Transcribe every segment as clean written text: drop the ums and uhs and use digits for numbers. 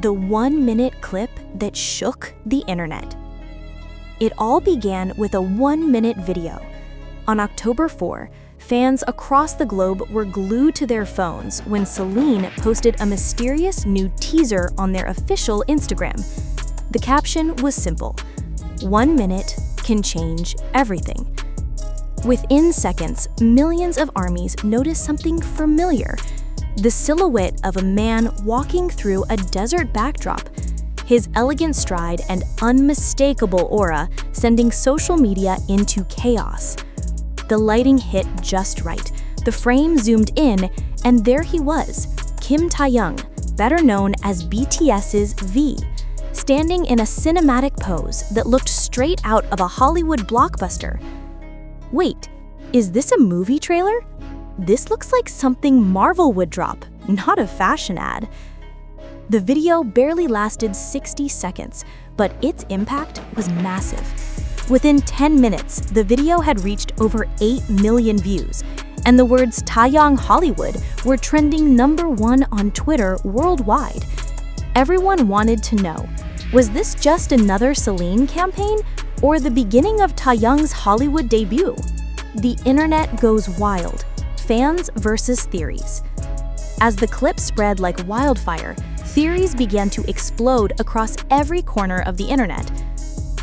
the 1-minute clip that shook the internet. It all began with a 1-minute video. On October 4, fans across the globe were glued to their phones when Celine posted a mysterious new teaser on their official Instagram. The caption was simple: 1 minute can change everything. Within seconds, millions of armies noticed something familiar: the silhouette of a man walking through a desert backdrop, his elegant stride and unmistakable aura sending social media into chaos. The lighting hit just right. The frame zoomed in, and there he was, Kim Taehyung, better known as BTS's V, standing in a cinematic pose that looked straight out of a Hollywood blockbuster. Wait, is this a movie trailer? This looks like something Marvel would drop, not a fashion ad. The video barely lasted 60 seconds, but its impact was massive. Within 10 minutes, the video had reached over 8 million views, and the words Taehyung Hollywood were trending #1 on Twitter worldwide. Everyone wanted to know, was this just another Celine campaign, or the beginning of Taehyung's Hollywood debut? The internet goes wild. Fans versus theories. As the clip spread like wildfire, theories began to explode across every corner of the internet.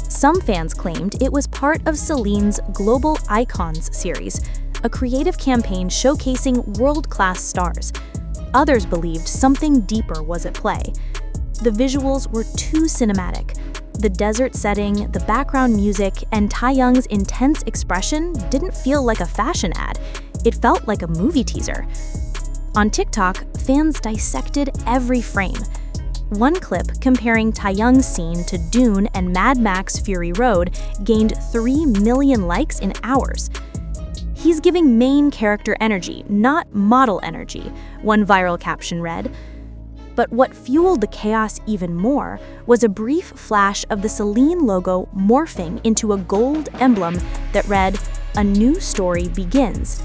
Some fans claimed it was part of Celine's Global Icons series, a creative campaign showcasing world-class stars. Others believed something deeper was at play. The visuals were too cinematic. The desert setting, the background music, and Taehyung's intense expression didn't feel like a fashion ad. It felt like a movie teaser. On TikTok, fans dissected every frame. One clip comparing Taehyung's scene to Dune and Mad Max Fury Road gained 3 million likes in hours. "He's giving main character energy, not model energy," one viral caption read. But what fueled the chaos even more was a brief flash of the Celine logo morphing into a gold emblem that read, "A new story begins."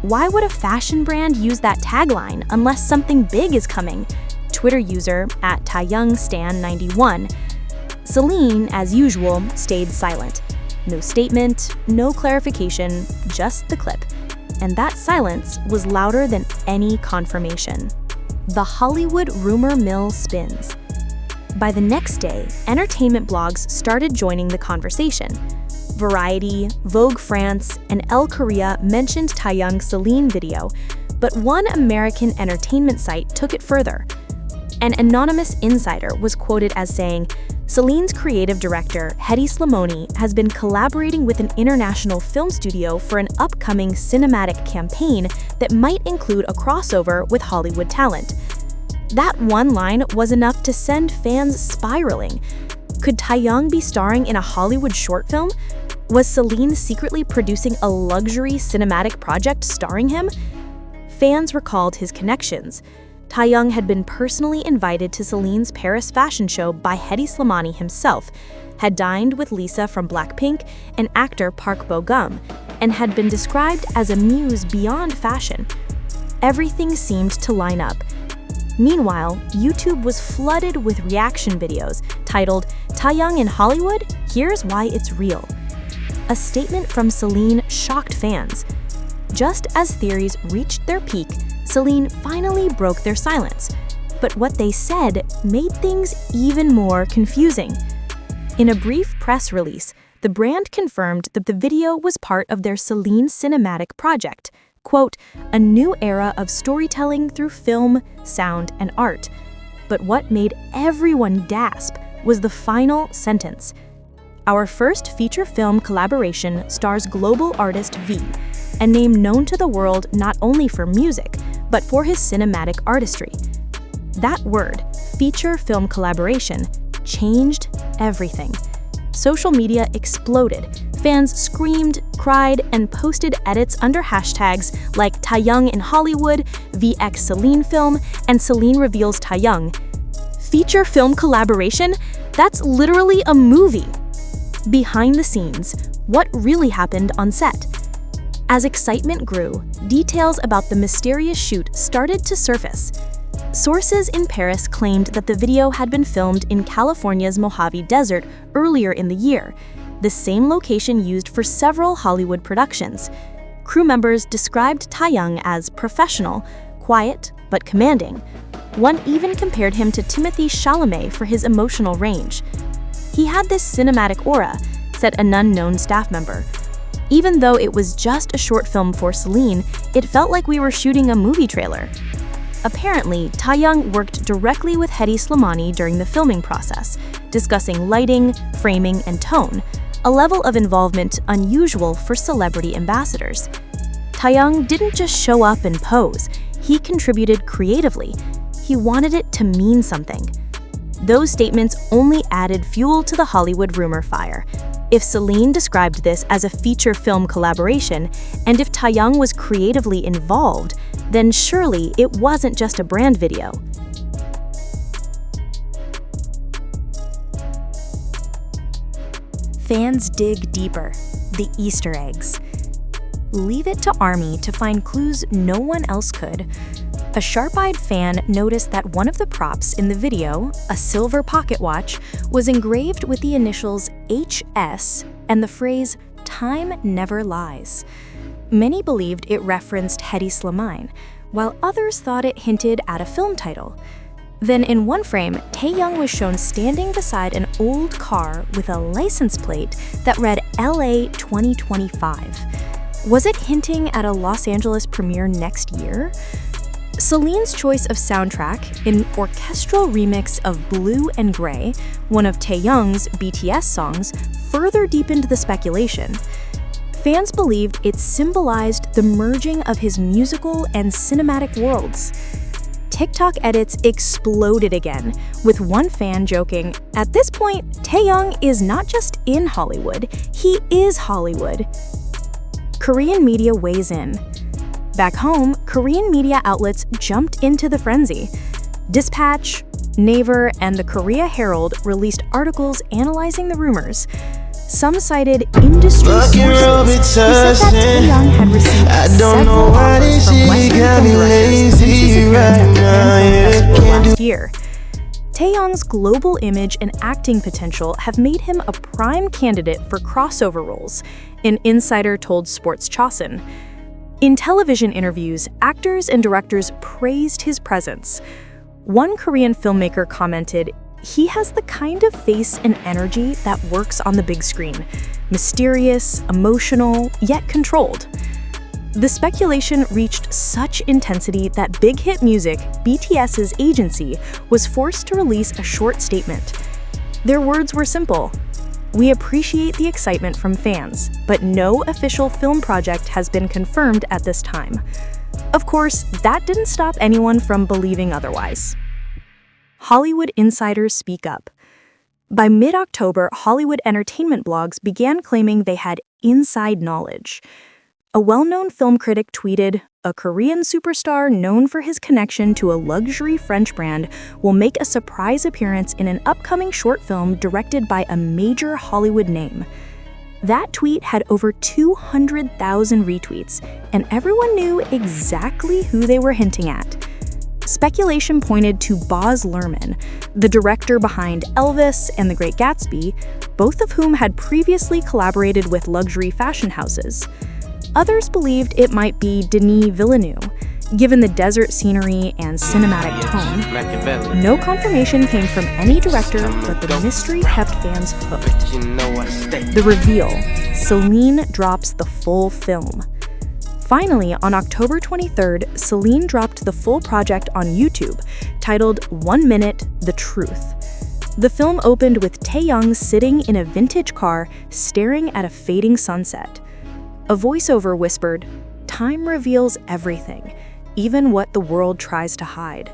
Why would a fashion brand use that tagline unless something big is coming? Twitter user @TaehyungStan91. Celine, as usual, stayed silent. No statement, no clarification, just the clip. And that silence was louder than any confirmation. The Hollywood rumor mill spins. By the next day, entertainment blogs started joining the conversation. Variety, Vogue France, and Elle Korea mentioned Taehyung's Celine video, but one American entertainment site took it further. An anonymous insider was quoted as saying, "Celine's creative director, Hedy Slimani, has been collaborating with an international film studio for an upcoming cinematic campaign that might include a crossover with Hollywood talent." That one line was enough to send fans spiraling. Could Taehyung be starring in a Hollywood short film? Was Celine secretly producing a luxury cinematic project starring him? Fans recalled his connections. Taehyung had been personally invited to Celine's Paris fashion show by Hedy Slimani himself, had dined with Lisa from Blackpink and actor Park Bo-gum, and had been described as a muse beyond fashion. Everything seemed to line up. Meanwhile, YouTube was flooded with reaction videos titled, "Taehyung in Hollywood? Here's why it's real." A statement from Celine shocked fans. Just as theories reached their peak, Celine finally broke their silence. But what they said made things even more confusing. In a brief press release, the brand confirmed that the video was part of their Celine cinematic project, quote, "a new era of storytelling through film, sound, and art." But what made everyone gasp was the final sentence. "Our first feature film collaboration stars global artist V, a name known to the world not only for music, but for his cinematic artistry." That word, feature film collaboration, changed everything. Social media exploded. Fans screamed, cried, and posted edits under hashtags like Taehyung in Hollywood, VX Celine film, and Celine reveals Taehyung. Feature film collaboration? That's literally a movie. Behind the scenes, what really happened on set? As excitement grew, details about the mysterious shoot started to surface. Sources in Paris claimed that the video had been filmed in California's Mojave Desert earlier in the year, the same location used for several Hollywood productions. Crew members described Taehyung as professional, quiet, but commanding. One even compared him to Timothée Chalamet for his emotional range. "He had this cinematic aura," said an unknown staff member. "Even though it was just a short film for Celine, it felt like we were shooting a movie trailer." Apparently, Taehyung worked directly with Hedi Slimani during the filming process, discussing lighting, framing, and tone, a level of involvement unusual for celebrity ambassadors. Taehyung didn't just show up and pose, he contributed creatively. He wanted it to mean something. Those statements only added fuel to the Hollywood rumor fire. If Celine described this as a feature film collaboration, and if Taehyung was creatively involved, then surely it wasn't just a brand video. Fans dig deeper, the Easter eggs. Leave it to ARMY to find clues no one else could. A sharp-eyed fan noticed that one of the props in the video, a silver pocket watch, was engraved with the initials HS and the phrase, "Time never lies." Many believed it referenced Hedi Slimani, while others thought it hinted at a film title. Then in one frame, Taehyung was shown standing beside an old car with a license plate that read LA 2025. Was it hinting at a Los Angeles premiere next year? Celine's choice of soundtrack, an orchestral remix of Blue and Gray, one of Taehyung's BTS songs, further deepened the speculation. Fans believed it symbolized the merging of his musical and cinematic worlds. TikTok edits exploded again, with one fan joking, "At this point, Taehyung is not just in Hollywood, he is Hollywood." Korean media weighs in. Back home, Korean media outlets jumped into the frenzy. Dispatch, Naver, and the Korea Herald released articles analyzing the rumors. Some cited industry sources who said that Taehyung had received several offers from Western film directors since his appearance at the Cannes Film Festival last year. Taehyung's global image and acting potential have made him a prime candidate for crossover roles, an insider told Sports Chosun. In television interviews, actors and directors praised his presence. One Korean filmmaker commented, "He has the kind of face and energy that works on the big screen. Mysterious, emotional, yet controlled." The speculation reached such intensity that Big Hit Music, BTS's agency, was forced to release a short statement. Their words were simple: "We appreciate the excitement from fans, but no official film project has been confirmed at this time." Of course, that didn't stop anyone from believing otherwise. Hollywood insiders speak up. By mid-October, Hollywood entertainment blogs began claiming they had inside knowledge. A well-known film critic tweeted, "A Korean superstar known for his connection to a luxury French brand will make a surprise appearance in an upcoming short film directed by a major Hollywood name." That tweet had over 200,000 retweets, and everyone knew exactly who they were hinting at. Speculation pointed to Baz Luhrmann, the director behind Elvis and The Great Gatsby, both of whom had previously collaborated with luxury fashion houses. Others believed it might be Denis Villeneuve, given the desert scenery and cinematic tone. No confirmation came from any director, but the mystery kept fans hooked. The reveal: Celine drops the full film. Finally, on October 23rd, Celine dropped the full project on YouTube, titled 1 Minute, The Truth. The film opened with Taehyung sitting in a vintage car, staring at a fading sunset. A voiceover whispered, "Time reveals everything, even what the world tries to hide."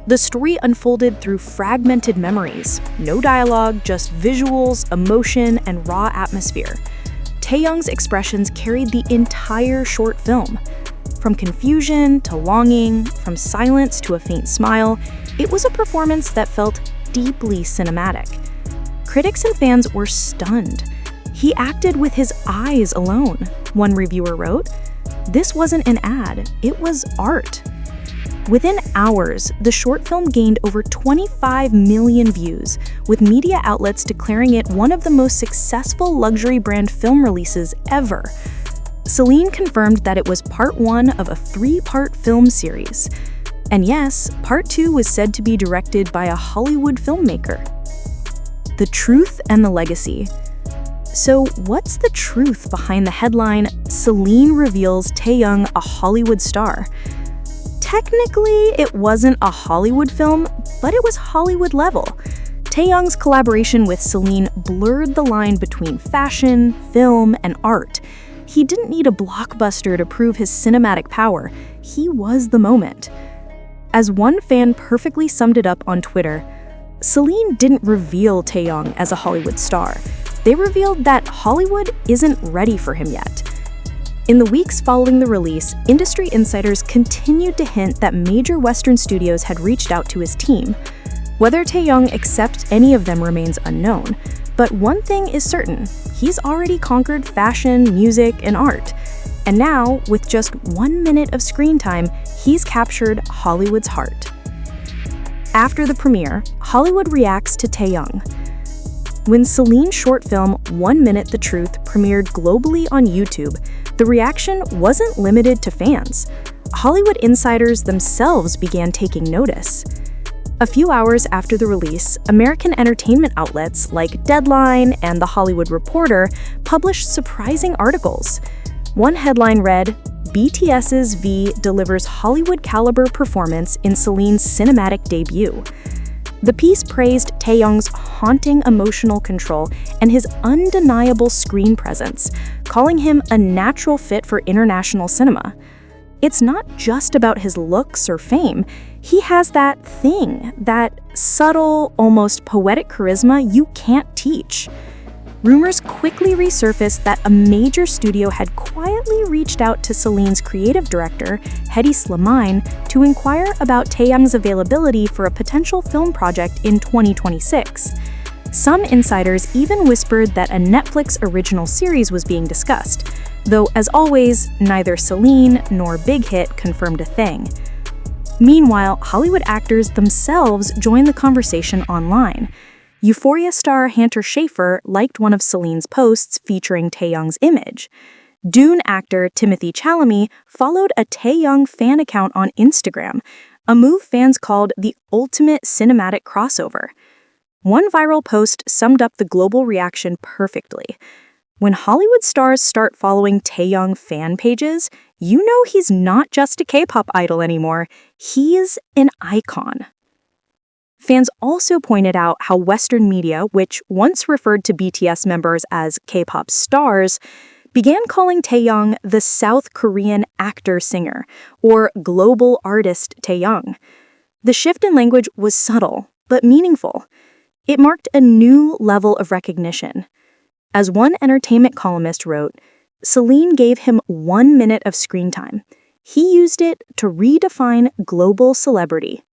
The story unfolded through fragmented memories, no dialogue, just visuals, emotion, and raw atmosphere. Taehyung's expressions carried the entire short film. From confusion to longing, from silence to a faint smile, it was a performance that felt deeply cinematic. Critics and fans were stunned. "He acted with his eyes alone," one reviewer wrote. "This wasn't an ad, it was art." Within hours, the short film gained over 25 million views, with media outlets declaring it one of the most successful luxury brand film releases ever. Celine confirmed that it was part 1 of a 3-part film series. And yes, part 2 was said to be directed by a Hollywood filmmaker. The truth and the legacy. So what's the truth behind the headline, "Celine reveals Taehyung a Hollywood star"? Technically, it wasn't a Hollywood film, but it was Hollywood level. Taehyung's collaboration with Celine blurred the line between fashion, film, and art. He didn't need a blockbuster to prove his cinematic power. He was the moment. As one fan perfectly summed it up on Twitter, Celine didn't reveal Taehyung as a Hollywood star. They revealed that Hollywood isn't ready for him yet. In the weeks following the release, industry insiders continued to hint that major Western studios had reached out to his team. Whether Taehyung accepts any of them remains unknown, but one thing is certain: he's already conquered fashion, music, and art. And now, with just 1 minute of screen time, he's captured Hollywood's heart. After the premiere, Hollywood reacts to Taehyung. When Celine's short film 1 Minute the Truth premiered globally on YouTube, the reaction wasn't limited to fans. Hollywood insiders themselves began taking notice. A few hours after the release, American entertainment outlets like Deadline and The Hollywood Reporter published surprising articles. One headline read, "BTS's V delivers Hollywood-caliber performance in Celine's cinematic debut." The piece praised Taehyung's haunting emotional control and his undeniable screen presence, calling him a natural fit for international cinema. It's not just about his looks or fame. He has that thing, that subtle, almost poetic charisma you can't teach. Rumors quickly resurfaced that a major studio had quietly reached out to Celine's creative director, Hedy Slimane, to inquire about Taehyung's availability for a potential film project in 2026. Some insiders even whispered that a Netflix original series was being discussed, though as always, neither Celine nor Big Hit confirmed a thing. Meanwhile, Hollywood actors themselves joined the conversation online. Euphoria star Hunter Schafer liked one of Celine's posts featuring Taehyung's image. Dune actor Timothée Chalamet followed a Taehyung fan account on Instagram, a move fans called the ultimate cinematic crossover. One viral post summed up the global reaction perfectly. When Hollywood stars start following Taehyung fan pages, you know he's not just a K-pop idol anymore, he's an icon. Fans also pointed out how Western media, which once referred to BTS members as K-pop stars, began calling Taehyung the South Korean actor-singer, or global artist Taehyung. The shift in language was subtle, but meaningful. It marked a new level of recognition. As one entertainment columnist wrote, Celine gave him 1 minute of screen time. He used it to redefine global celebrity.